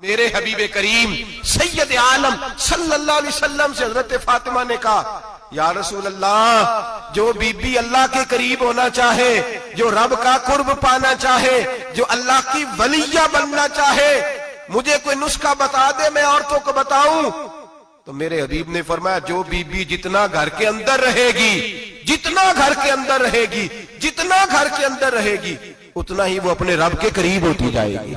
میرے حبیب کریم سید عالم صلی اللہ علیہ وسلم سے حضرت فاطمہ نے کہا یا رسول اللہ، جو بی بی اللہ کے قریب ہونا چاہے، جو رب کا قرب پانا چاہے، جو اللہ کی ولیہ بننا چاہے، مجھے کوئی نسخہ بتا دے میں عورتوں کو بتاؤں۔ تو میرے حبیب نے فرمایا جو بی بی جتنا گھر کے اندر رہے گی، جتنا گھر کے اندر رہے گی، جتنا گھر کے اندر رہے گی، اتنا ہی وہ اپنے رب کے قریب ہوتی جائے گی،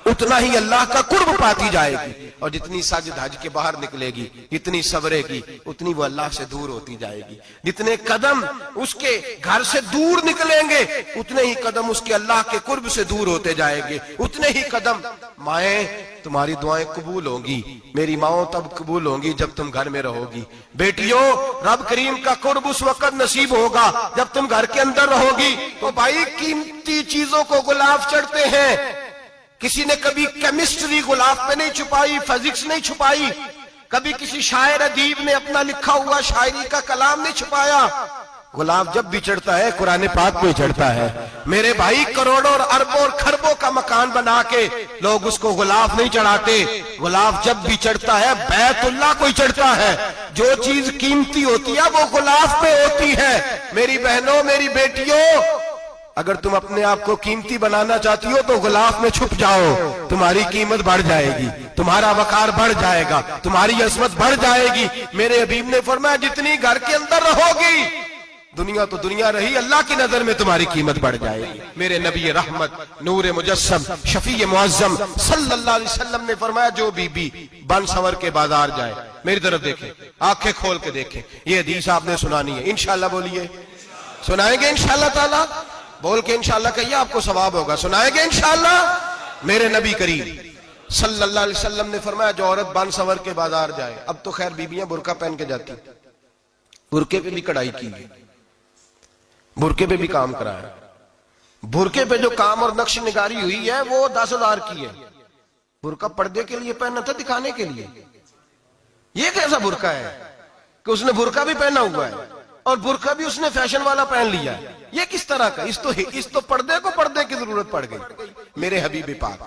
اتنا ہی اللہ کا قرب پاتی جائے گی، اور جتنی سج دھج کے باہر نکلے گی، جتنی سورے گی، اتنی وہ اللہ سے دور ہوتی جائے گی۔ جتنے قدم اس کے گھر سے دور نکلیں گے، اتنے ہی قدم اس کے اللہ کے قرب سے دور ہوتے جائیں گے، اتنے ہی قدم۔ مائیں، تمہاری دعائیں قبول ہوں گی، میری ماؤں تب قبول ہوں گی جب تم گھر میں رہو گی۔ بیٹیوں، رب کریم کا قرب اس وقت نصیب ہوگا جب تم گھر کے اندر رہو گی۔ تو بھائی، قیمتی چیزوں کو غلاف چڑھتے ہیں۔ کسی نے کبھی کیمسٹری غلاف پہ نہیں چھپائی، فزکس نہیں چھپائی، کبھی کسی شاعر ادیب نے اپنا لکھا ہوا شاعری کا کلام نہیں چھپایا۔ غلاف جب بھی چڑھتا ہے قرآن پاک پہ چڑھتا ہے۔ میرے بھائی، کروڑوں اور اربوں اور خربوں کا مکان بنا کے لوگ اس کو غلاف نہیں چڑھاتے۔ غلاف جب بھی چڑھتا ہے بیت اللہ کو ہی چڑھتا ہے۔ جو چیز قیمتی ہوتی ہے وہ غلاف پہ ہوتی ہے۔ میری بہنوں، میری بیٹیوں، اگر تم اپنے آپ کو قیمتی بنانا چاہتی ہو تو غلاف میں چھپ جاؤ، تمہاری قیمت بڑھ جائے گی، تمہارا وقار بڑھ جائے گا، تمہاری عظمت بڑھ جائے گی۔ میرے حبیب نے فرمایا جتنی گھر کے اندر رہو گی، دنیا تو دنیا رہی، اللہ کی نظر میں تمہاری قیمت بڑھ جائے گی۔ میرے نبی رحمت، نور مجسم، شفیع معظم صلی اللہ علیہ وسلم نے فرمایا جو بی بی بن سنور کے بازار جائے، میری طرف دیکھیں، آنکھیں کھول کے دیکھیں، یہ حدیث آپ نے سنانی ہے، انشاءاللہ بولیے، سنائیں گے انشاءاللہ تعالی؟ بول کے انشاءاللہ کہیے، آپ کو ثواب ہوگا، سنائیں گے انشاءاللہ؟ میرے نبی کریم صلی اللہ علیہ وسلم نے فرمایا جو عورت بن سنور کے بازار جائے، اب تو خیر بیویاں برقع پہن کے جاتی، برقعے پہ بھی کڑھائی کی ہے، برقعے پہ بھی کام کرا ہے، برقعے پہ جو کام اور نقش نگاری ہوئی ہے وہ 10,000 کی ہے۔ برقع پردے کے لیے پہننا تھا، دکھانے کے لیے۔ یہ کیسا برقع ہے کہ اس نے برقع بھی پہنا ہوا ہے اور برقع بھی اس نے فیشن والا پہن لیا ہے؟ یہ کس طرح کا؟ اس تو پردے کو پردے کی ضرورت پڑ گئی۔ میرے حبیب پاک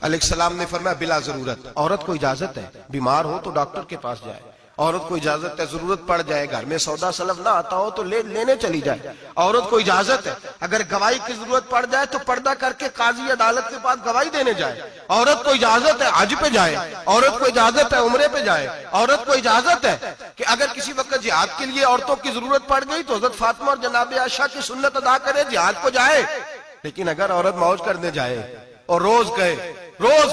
علیہ السلام نے فرمایا بلا ضرورت، عورت کو اجازت ہے، بیمار ہو تو ڈاکٹر کے پاس جائے، عورت کو اجازت ہے، ضرورت پڑ جائے، گھر میں سودا سلف نہ آتا ہو تو لینے چلی جائے، عورت کو اجازت ہے، اگر گواہی کی ضرورت پڑ جائے تو پردہ کر کے قاضی عدالت کے پاس گواہی دینے جائے، عورت کو اجازت ہے حج پہ جائے، عورت کو اجازت ہے عمرے پہ جائے، عورت کو اجازت ہے کہ اگر کسی وقت جہاد کے لیے عورتوں کی ضرورت پڑ گئی تو حضرت فاطمہ اور جناب عائشہ کی سنت ادا کرے، جہاد کو جائے۔ لیکن اگر عورت موج کرنے جائے اور روز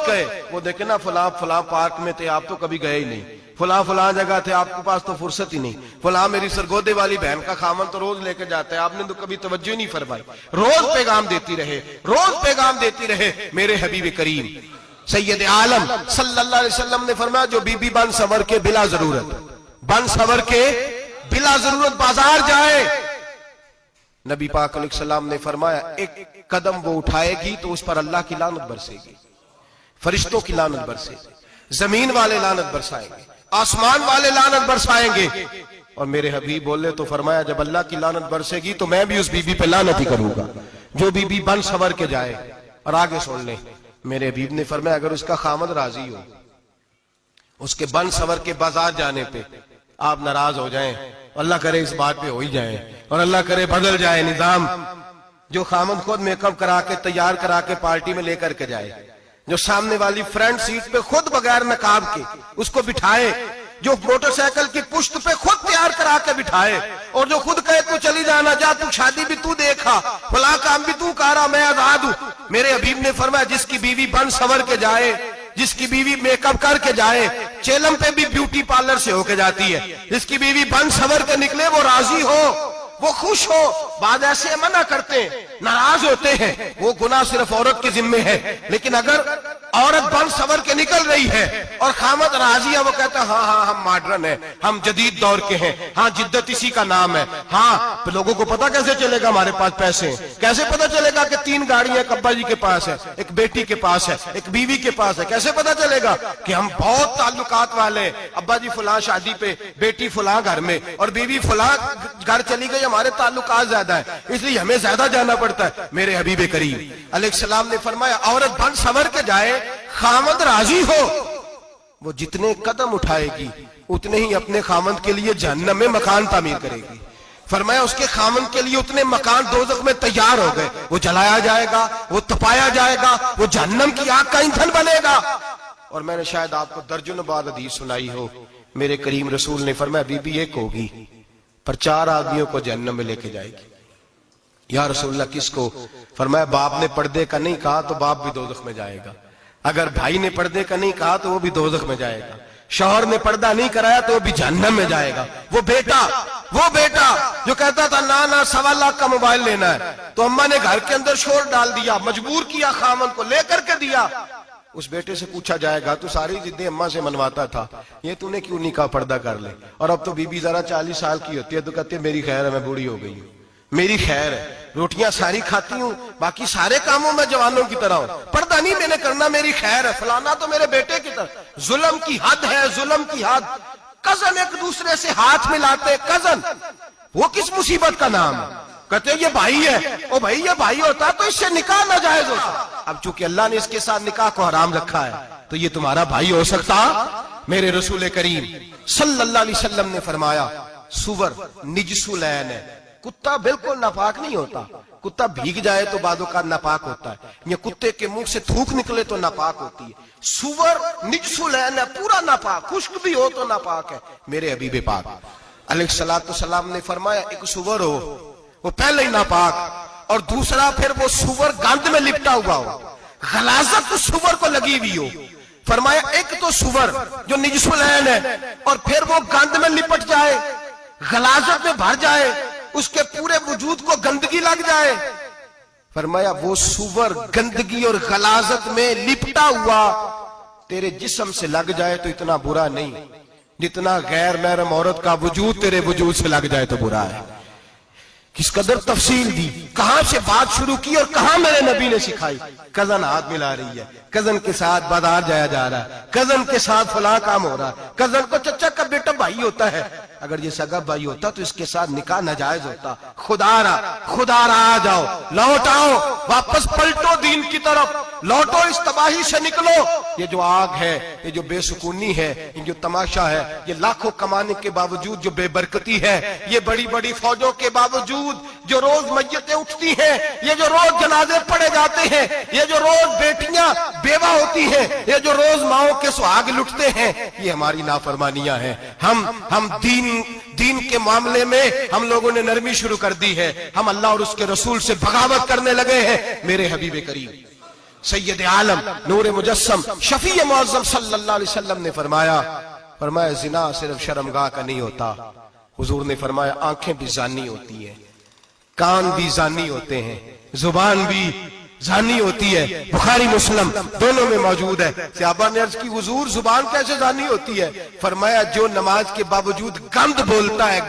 کہے وہ دیکھیں نا فلاں پارک میں تھے، آپ تو کبھی گئے ہی نہیں، فلاں جگہ تھے، آپ کے پاس تو فرصت ہی نہیں، فلاں میری سرگودے والی بہن کا خامن تو روز لے کے جاتا ہے، آپ نے تو کبھی توجہ نہیں فرمائی۔ روز پیغام دیتی رہے۔ میرے حبیب کریم سید عالم صلی اللہ علیہ وسلم نے فرمایا جو بی بی بن سنور کے بلا ضرورت بازار جائے، نبی پاک علیہ السلام نے فرمایا ایک قدم وہ اٹھائے گی تو اس پر اللہ کی لعنت برسے گی، فرشتوں کی لعنت برسے گی، زمین والے لعنت برسائیں گے، آسمان والے لعنت برسائیں گے۔ اور میرے حبیب بولے تو فرمایا جب اللہ کی لعنت برسے گی تو میں بھی اس بی بی پہ لعنت ہی کروں گا جو بی بی بن سنور کے جائے۔ اور آگے سن لیں، میرے حبیب نے فرمایا اگر اس کا خامد راضی ہو، اس کے بن سنور کے بازار جانے پہ آپ ناراض ہو جائیں، اللہ کرے اس بات پہ ہو ہی جائیں، اور اللہ کرے بدل جائے نظام، جو خامد خود میک اپ کرا کے تیار کرا کے پارٹی میں لے کر کے جائے، جو سامنے والی فرنٹ سیٹ پہ خود بغیر نقاب کے اس کو بٹھائے، جو موٹر سائیکل کی پشت پہ خود تیار کرا کے بٹھائے، اور جو خود کہے تو چلی جانا، جا تو شادی بھی تو دیکھا، فلاں کام بھی تو کرا، میں آزاد ہوں۔ میرے حبیب نے فرمایا جس کی بیوی بن سنور کے جائے، جس کی بیوی میک اپ کر کے جائے، چیلم پہ بھی بیوٹی پارلر سے ہو کے جاتی ہے، جس کی بیوی بن سنور کے نکلے وہ راضی ہو، وہ خوش ہو۔ بعض ایسے منع کرتے ہیں، ناراض ہوتے ہیں، وہ گناہ صرف عورت کے ذمے ہے، لیکن اگر عورت بن سنور کے نکل رہی ہے اور خامد راضی ہے، وہ کہتا ہے ہاں ہم ماڈرن ہیں، ہم جدید دور کے ہیں، ہاں جدت اسی کا نام ہے، ہاں تو لوگوں کو پتا کیسے چلے گا ہمارے پاس پیسے ہیں، کیسے پتا چلے گا کہ 3 گاڑیاں ایک ابا جی کے پاس ہے، ایک بیٹی کے پاس ہے، ایک بیوی کے پاس ہے، کیسے پتا چلے گا کہ ہم بہت تعلقات والے ہیں، ابا جی فلاں شادی پہ، بیٹی فلاں گھر میں اور بیوی فلاں گھر چلی گئی، ہمارے تعلقات زیادہ ہے اس لیے ہمیں زیادہ جانا پڑتا ہے۔ میرے حبیب کریم علیہ السلام نے فرمایا عورت بن سنور کے جائے، خامد راضی ہو وہ جتنے قدم اٹھائے گی اتنے ہی اپنے خامد کے لیے جہنم میں مکان تعمیر کرے گی. فرمایا اس کے خامد کے لیے اتنے مکان دوزخ میں تیار ہو گئے, وہ جلایا جائے گا, وہ تپایا جائے گا, وہ جہنم کی آگ کا ایندھن بنے گا. اور میں نے شاید آپ کو درجن بعد حدیث سنائی ہو, میرے کریم رسول نے فرمایا بی بی ایک ہوگی پر 4 آدمیوں کو جہنم میں لے کے جائے گی. یا رسول اللہ کس کو؟ فرمایا باپ نے پردے کا نہیں کہا تو باپ بھی دوزخ میں جائے گا, اگر بھائی نے پردے کا نہیں کہا تو وہ بھی دوزخ میں جائے گا, شوہر نے پردہ نہیں کرایا تو وہ بھی جہنم میں جائے گا. وہ بیٹا جو کہتا تھا نا 1.25 لاکھ کا موبائل لینا ہے, تو اماں نے گھر کے اندر شور ڈال دیا, مجبور کیا خامن کو, لے کر کے دیا. اس بیٹے سے پوچھا جائے گا تو ساری ضدیں اماں سے منواتا تھا, یہ تو نے کیوں نہیں کہا پردہ کر لے؟ اور اب تو بی بی ذرا 40 سال کی ہوتی ہے تو کہتے میری خیر ہے, میں بوڑھی ہو گئی ہوں, میری خیر ہے, روٹیاں ساری کھاتی ہوں, باقی سارے کاموں میں جوانوں کی طرح ہوں, پردہ نہیں میں نے کرنا, میری خیر ہے. فلانا تو میرے بیٹے کی طرح. ظلم کی حد ہے, ظلم کی حد. کزن ایک دوسرے سے ہاتھ ملاتے, کزن, وہ کس مصیبت کا نام ہے؟ کہتے یہ بھائی ہے, او بھائی یہ بھائی ہوتا تو اس سے نکاح ناجائز ہوتا. اب چونکہ اللہ نے اس کے ساتھ نکاح کو حرام رکھا ہے تو یہ تمہارا بھائی ہو سکتا؟ میرے رسول کریم صلی اللہ علیہ وسلم نے فرمایا سور نجس العین ہے. کتا بالکل ناپاک نہیں ہوتا, کتا بھیگ جائے تو بعد اوقات ناپاک ہوتا ہے, یا کتے کے منہ سے تھوک نکلے تو ناپاک ہوتی ہے. سور نجس العین ہے, پورا ناپاک, خشک بھی ہو تو ناپاک ہے. میرے حبیب پاک علیہ الصلوۃ والسلام نے فرمایا ایک سور ہو وہ پہلے ہی ناپاک, اور دوسرا پھر وہ سور گند میں لپٹا ہوا ہو, غلاظت اس سور کو لگی ہوئی ہو. فرمایا ایک تو سور جو نجس العین ہے اور پھر وہ گند میں لپٹ جائے, غلاظت میں بھر جائے, اس کے پورے وجود کو گندگی لگ جائے. فرمایا وہ سور گندگی اور غلاظت میں لپٹا ہوا تیرے جسم سے لگ جائے تو اتنا برا نہیں جتنا غیر محرم عورت کا وجود تیرے وجود سے لگ جائے تو برا ہے. کس قدر تفصیل دی, کہاں سے بات شروع کی اور کہاں میرے نبی نے سکھائی. کزن ہاتھ ملا رہی ہے, کزن کے ساتھ بازار جایا جا رہا ہے, کزن کے ساتھ فلاں کام ہو رہا ہے, کزن کو چچا کا بیٹا بھائی ہوتا ہے. اگر یہ سگا بھائی ہوتا تو اس کے ساتھ نکاح ناجائز ہوتا. خدا را آ جاؤ, لوٹ آؤ, واپس پلٹو دین کی طرف, لوٹو اس تباہی سے نکلو. یہ جو آگ ہے, یہ جو بے سکونی ہے, یہ جو تماشا ہے, یہ لاکھوں کمانے کے باوجود جو بے برکتی ہے, یہ بڑی بڑی فوجوں کے باوجود جو روز میتیں اٹھتی ہیں, یہ جو روز جنازے پڑے جاتے ہیں, یہ جو روز بیٹیاں بیوہ ہوتی ہیں, یہ جو روز ماؤں کے سہاگ لٹتے ہیں, یہ ہماری نافرمانیاں ہیں. ہم دین کے معاملے میں ہم لوگوں نے نرمی شروع کر دی ہے, ہم اللہ اور اس کے رسول سے بغاوت کرنے لگے ہیں. میرے حبیب کریم سید عالم نور مجسم شفیع معظم صلی اللہ علیہ وسلم نے فرمایا زنا صرف شرمگاہ کا نہیں ہوتا. حضور نے فرمایا آنکھیں بھی زانی ہوتی ہیں, کان بھی زانی ہوتے ہیں, زبان بھی زانی ہوتی ہے. بخاری مسلم دونوں میں موجود ہے. صحابہ نے عرض کی حضور زبان کیسے زانی ہوتی ہے؟ فرمایا جو نماز کے باوجود گند بولتا ہے,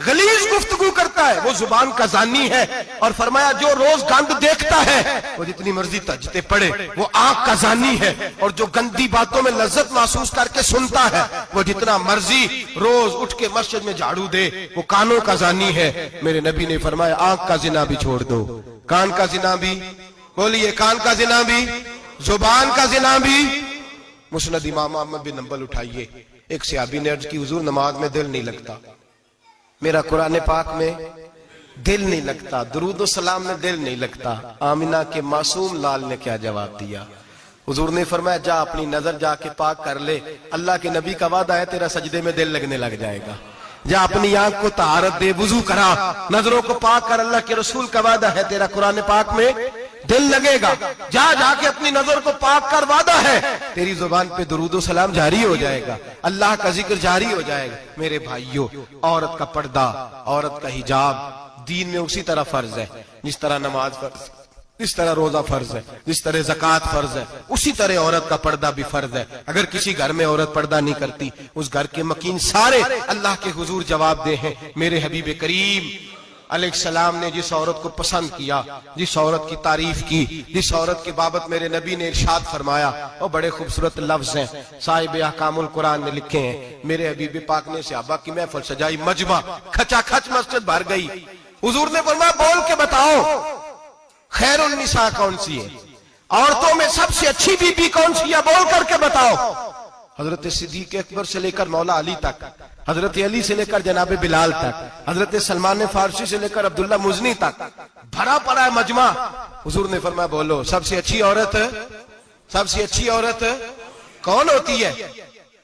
غلیظ گفتگو کرتا ہے, وہ زبان کا زانی ہے. اور فرمایا جو روز گند دیکھتا ہے وہ جتنی مرضی تہجدیں پڑھے وہ آنکھ کا زانی ہے. اور جو گندی باتوں میں لذت محسوس کر کے سنتا ہے وہ جتنا مرضی روز اٹھ کے مسجد میں جھاڑو دے وہ کانوں کا زانی ہے. میرے نبی نے فرمایا آنکھ کا زنا بھی چھوڑ دو, کان کا زنا بھی, بولیے کان کا زنا بھی, زبان کا زنا بھی. مسند امام احمد بن حنبل اٹھائیے. ایک صحابی نے عرض کی حضور نماز میں دل نہیں لگتا, میرا قرآن پاک میں دل نہیں لگتا, درود و سلام میں دل نہیں لگتا. آمنہ کے معصوم لال نے کیا جواب دیا؟ حضور نے فرمایا جا اپنی نظر جا کے پاک کر لے, اللہ کے نبی کا وعدہ ہے تیرا سجدے میں دل لگنے لگ جائے گا. جا اپنی آنکھ کو طہارت دے, وضو کرا, نظروں کو پاک کر, اللہ کے رسول کا وعدہ ہے تیرا قرآن پاک میں دل لگے گا. جا کے اپنی نظر کو پاک کر, وعدہ ہے تیری زبان پہ درود و سلام جاری ہو جائے گا, اللہ کا ذکر جاری ہو جائے گا. میرے بھائیوں, عورت کا پردہ, عورت کا حجاب دین میں اسی طرح فرض ہے جس طرح نماز فرض, جس طرح روزہ فرض ہے, جس طرح زکوٰۃ فرض ہے, اسی طرح عورت کا پردہ بھی فرض ہے. اگر کسی گھر میں عورت پردہ نہیں کرتی اس گھر کے مکین سارے اللہ کے حضور جواب دے ہیں. میرے حبیب کریم علیہ السلام نے جس عورت کو پسند کیا, جس عورت کی تعریف کی, جس عورت کے بابت میرے نبی نے ارشاد فرمایا, وہ بڑے خوبصورت لفظ ہیں صاحب احکام القرآن نے لکھے ہیں. میرے حبیب پاک نے صحابہ کی محفل سجائی, مجمع کھچا کھچ مسجد بھر گئی. حضور نے فرمایا بول کے بتاؤ خیر النساء کون سی ہے؟ عورتوں میں سب سے اچھی بیوی کون سی ہے بول کر کے بتاؤ. حضرت صدیق اکبر سے لے کر مولا علی تک، حضرت علی سے لے کر جناب بلال تک، حضرت سلمان فارسی سے لے کر عبداللہ مزنی تک بھرا پڑا ہے مجمع. حضور نے فرمایا بولو سب سے اچھی عورت، سب سے اچھی عورت کون ہوتی ہے؟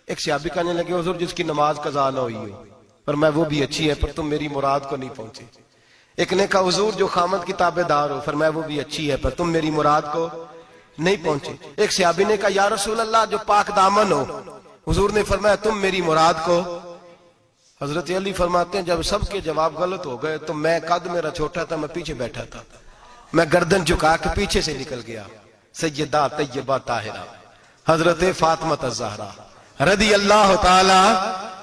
ایک صحابی کہنے لگے حضور جس کی نماز قضا نہ ہوئی ہو. فرمایا وہ بھی اچھی ہے پر تم میری مراد کو نہیں پہنچے. ایک نے کہا حضور جو خامد کی تابع دار ہو. فرمایا وہ بھی اچھی ہے پر تم میری مراد کو نہیں پہنچے. ایک صحابی نے کہا یا رسول اللہ جو پاک دامن ہو. حضور نے فرمایا تم میری مراد کو. حضرت علی فرماتے ہیں جب سب کے جواب غلط ہو گئے تو میں قد میرا چھوٹا تھا، میں پیچھے بیٹھا تھا، میں گردن جھکا کے پیچھے سے نکل گیا. سیدہ طیبہ طاہرہ حضرت فاطمہ الزہرا رضی اللہ تعالی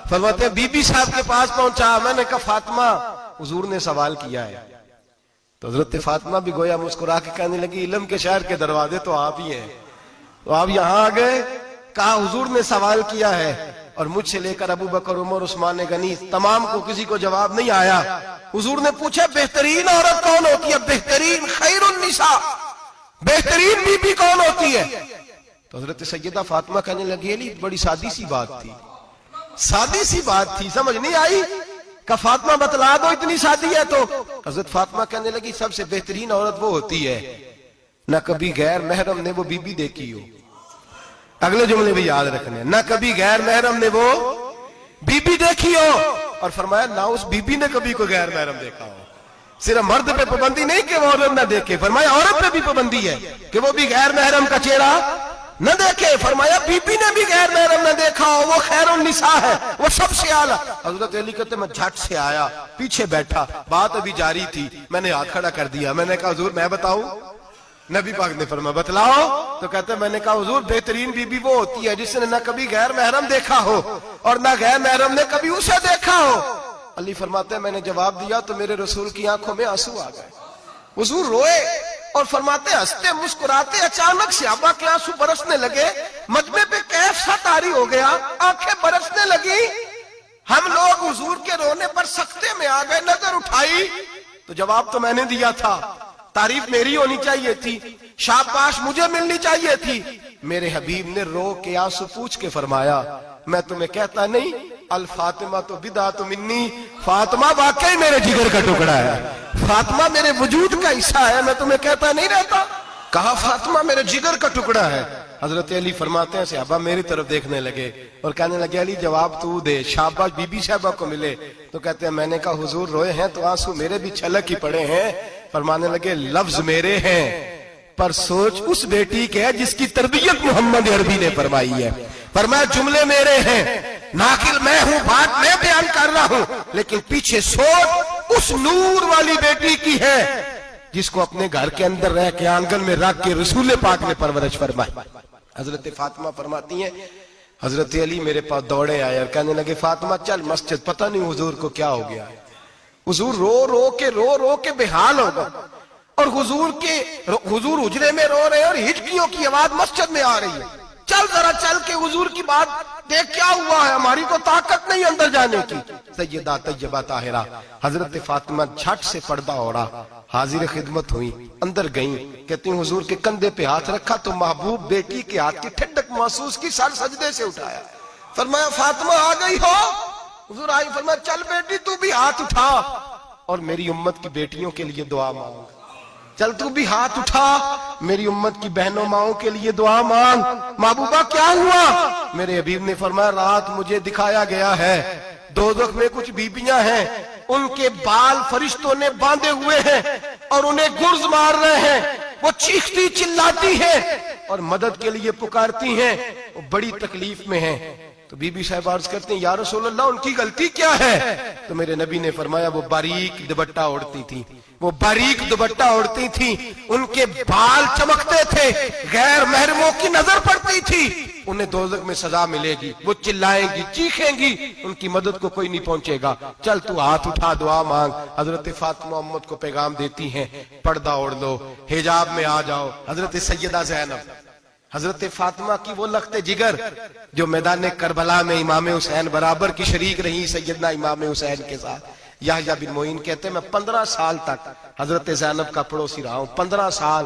فرماتے ہیں بی بی صاحب کے پاس پہنچا. میں نے کہا فاطمہ حضور نے سوال کیا ہے. تو حضرت فاطمہ بھی گویا مسکرا کے کہنے لگی علم کے شہر کے دروازے تو آپ ہی ہیں، تو آپ یہاں آ گئے. کہا حضور نے سوال کیا ہے اور مجھ سے لے کر ابو بکر عمر عثمان غنی تمام کو کسی کو جواب نہیں آیا. حضور نے پوچھا بہترین عورت کون ہوتی ہے؟ بہترین خیر النساء بہترین بی بی کون ہوتی ہے؟ تو حضرت سیدہ فاطمہ کہنے لگی علی بڑی سادی سی بات تھی، سادی سی بات تھی، سمجھ نہیں آئی؟ کہ فاطمہ بتلا دو اتنی سادی ہے. تو حضرت فاطمہ کہنے لگی سب سے بہترین عورت وہ ہوتی ہے نہ کبھی غیر محرم نے وہ بی بی دیکھی ہو. اگلے جملے بھی یاد رکھنے، نہ کبھی غیر محرم نے وہ بی بی دیکھی ہو. اور فرمایا نہ اس بی بی نے کبھی کوئی غیر محرم دیکھا ہو. صرف مرد پہ پابندی نہیں کہ وہ عورت نہ دیکھے، فرمایا عورت پہ بھی پابندی ہے کہ وہ بھی غیر محرم کا چہرہ نہ دیکھے. فرمایا بی بی نے بھی غیر محرم نہ دیکھا ہو، وہ خیر النساء ہے، وہ سب سے اعلیٰ. حضرت علی کہتے میں جھٹ سے آیا، پیچھے بیٹھا، بات ابھی جاری تھی، میں نے ہاتھ کھڑا کر دیا. میں نے کہا حضور میں بتاؤں؟ نبی پاک نے فرمایا بتلاؤ. تو کہتے میں نے کہا حضور بہترین بی بی وہ ہوتی ہے جس نے نہ کبھی غیر محرم دیکھا ہو اور نہ غیر محرم نے کبھی اسے دیکھا ہو. علی فرماتے ہیں میں نے جواب دیا تو میرے رسول کی آنکھوں میں آنسو آ گئے. حضور روئے اور فرماتے ہنستے مسکراتے اچانک صحابہ کے آنسو برسنے لگے. مجمع پہ کیف سا طاری ہو گیا، آنکھیں برسنے لگی. ہم لوگ حضور کے رونے پر سکتے میں آ گئے. نظر اٹھائی تو جواب تو میں نے دیا تھا، تعریف میری ہونی چاہیے تھی، شاباش مجھے ملنی چاہیے تھی. میرے حبیب نے رو کے آنسو پوچھ کے فرمایا میں تمہیں کہتا نہیں الفاطمہ تو بدعۃ منی، فاطمہ واقعی میرے جگر کا ٹکڑا ہے، فاطمہ میرے وجود کا حصہ ہے، میں تمہیں کہتا نہیں رہتا. کہا فاطمہ میرے جگر کا ٹکڑا ہے. حضرت علی فرماتے ہیں صحابہ میری طرف دیکھنے لگے اور کہنے لگے علی جواب تو دے، شاباش بی بی صاحبہ کو ملے. تو کہتے ہیں میں نے کہا حضور روئے ہیں تو آنسو میرے بھی چھلک ہی پڑے ہیں. فرمانے لگے لفظ میرے ہیں پر سوچ اس بیٹی کے ہے جس کی تربیت محمد عربی نے فرمائی ہے. فرمایا جملے میرے ہیں، ناقل میں ہوں، بات میں بیان کر رہا ہوں، لیکن پیچھے سوچ اس نور والی بیٹی کی ہے جس کو اپنے گھر کے اندر رہ کے آنگن میں رکھ کے رسول پاک نے پرورش فرمائی. حضرت فاطمہ فرماتی ہیں حضرت علی میرے پاس دوڑے آئے اور کہنے لگے فاطمہ چل مسجد، پتہ نہیں حضور کو کیا ہو گیا. حضور رو رو کے بحال ہو گئے اور حضور حجرے میں رو رہے اور ہچکیوں کی آواز مسجد میں آ رہی ہے. چل ذرا چل کے حضور کی بات دیکھ کیا ہوا ہے، ہماری تو طاقت نہیں اندر جانے کی. سیدہ طیبہ طاہرہ حضرت فاطمہ جھٹ سے پردہ اوڑا، حاضر خدمت ہوئی، اندر گئیں. کہتی ہیں حضور کے کندھے پہ ہاتھ رکھا تو محبوب بیٹی کے ہاتھ کی ٹھنڈک محسوس کی، سر سجدے سے اٹھایا. فرمایا فاطمہ آ گئی ہو؟ حضور آئی. فرمایا چل بیٹی تو بھی ہاتھ اٹھا اور میری امت کی بیٹیوں کے لیے دعا مانگ. چل تو بھی ہاتھ اٹھا میری امت کی بہنوں ماؤں کے لیے دعا مانگ. محبوبہ کیا ہوا؟ میرے حبیب نے فرمایا رات مجھے دکھایا گیا ہے دوزخ میں کچھ بیبیاں ہیں، ان کے بال فرشتوں نے باندھے ہوئے ہیں اور انہیں گرز مار رہے ہیں، وہ چیختی چلاتی ہیں اور مدد کے لیے پکارتی ہیں، وہ بڑی تکلیف میں ہیں. تو بی بی صاحب عرض کرتے ہیں یا رسول اللہ ان کی غلطی کیا ہے؟ تو میرے نبی نے فرمایا وہ باریک دوپٹہ اوڑھتی تھی، وہ باریک دوپٹہ اوڑھتی تھی، ان کے بال چمکتے تھے، غیر محرموں کی نظر پڑتی تھی، انہیں دوزخ میں سزا ملے گی، وہ چلائیں گی چیخیں گی، ان کی مدد کو کوئی نہیں پہنچے گا. چل تو ہاتھ اٹھا دعا مانگ. حضرت فاطمہ امت کو پیغام دیتی ہیں پردہ اوڑھ لو، حجاب میں آ جاؤ. حضرت سیدہ زینب حضرت فاطمہ کی وہ لخت جگر جو میدان کربلا میں امام حسین برابر کی شریک رہی سیدنا امام حسین کے ساتھ. یحییٰ بن معین کہتے ہیں میں 15 سال تک حضرت زینب کا پڑوسی رہا ہوں. 15 سال